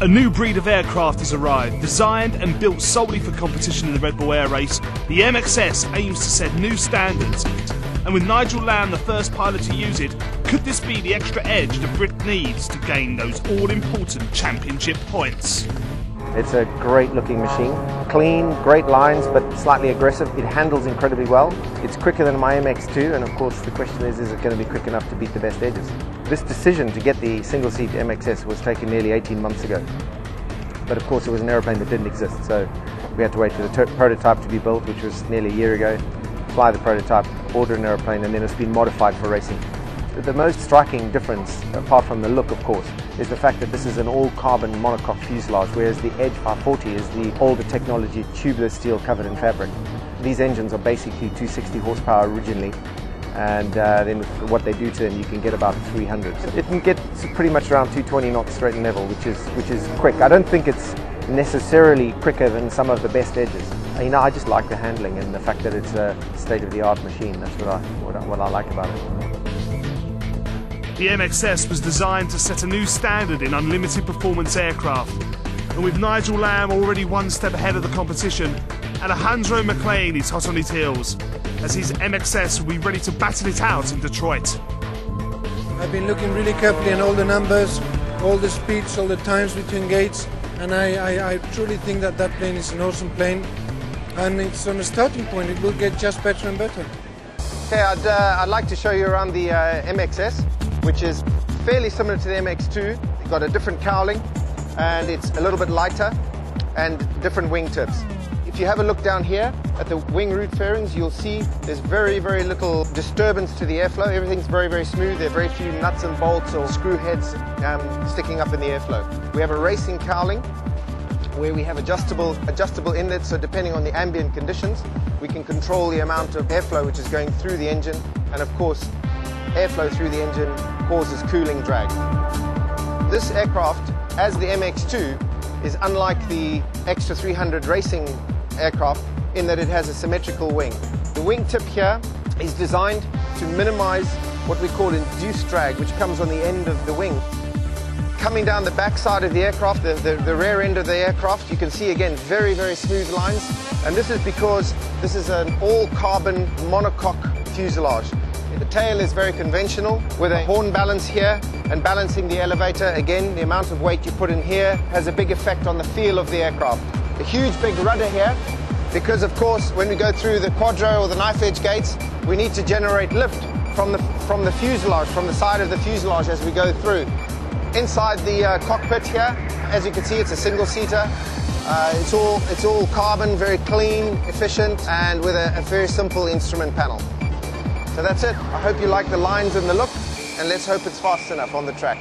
A new breed of aircraft has arrived. Designed and built solely for competition in the Red Bull Air Race, the MXS aims to set new standards. And with NIgel Lamb the first pilot to use it, could this be the extra edge the Brit needs to gain those all-important championship points? It's a great looking machine. Clean, great lines, but slightly aggressive. It handles incredibly well. It's quicker than my MX2, and of course the question is it going to be quick enough to beat the best edges? This decision to get the single-seat MXS was taken nearly 18 months ago. But of course it was an aeroplane that didn't exist, so we had to wait for the prototype to be built, which was nearly a year ago, fly the prototype, order an aeroplane, and then it's been modified for racing. The most striking difference, apart from the look of course, is the fact that this is an all-carbon monocoque fuselage, whereas the Edge 540 is the older technology tubular steel covered in fabric. These engines are basically 260 horsepower originally, and then with what they do to them you can get about 300. It can get pretty much around 220 knots straight and level, which is quick. I don't think it's necessarily quicker than some of the best edges. You know, I just like the handling and the fact that it's a state-of-the-art machine. That's what I like about it. The MXS was designed to set a new standard in unlimited performance aircraft, and with NIgel Lamb already one step ahead of the competition, Alejandro McLean is hot on his heels, as his MXS will be ready to battle it out in Detroit. I've been looking really carefully at all the numbers, all the speeds, all the times between gates, and I truly think that that plane is an awesome plane, and it's on a starting point. It will get just better and better. Okay, I'd like to show you around the MXS, which is fairly similar to the MX2. It's got a different cowling and it's a little bit lighter and different wing tips. If you have a look down here at the wing root fairings, you'll see there's very little disturbance to the airflow. Everything's very smooth. There are very few nuts and bolts or screw heads sticking up in the airflow. We have a racing cowling where we have adjustable inlets, so depending on the ambient conditions we can control the amount of airflow which is going through the engine, and of course airflow through the engine causes cooling drag. This aircraft, as the MX2, is unlike the Extra 300 racing aircraft in that it has a symmetrical wing. The wing tip here is designed to minimize what we call induced drag, which comes on the end of the wing. Coming down the back side of the aircraft, the rear end of the aircraft, you can see again very smooth lines, and this is because this is an all-carbon monocoque fuselage. The tail is very conventional with a horn balance here, and balancing the elevator, again the amount of weight you put in here has a big effect on the feel of the aircraft. A huge big rudder here, because of course when we go through the quadro or the knife edge gates we need to generate lift from the fuselage, from the side of the fuselage as we go through. Inside the cockpit here, as you can see, it's a single-seater. It's all carbon, very clean, efficient, and with a very simple instrument panel. So that's it. I hope you like the lines and the look, and let's hope it's fast enough on the track.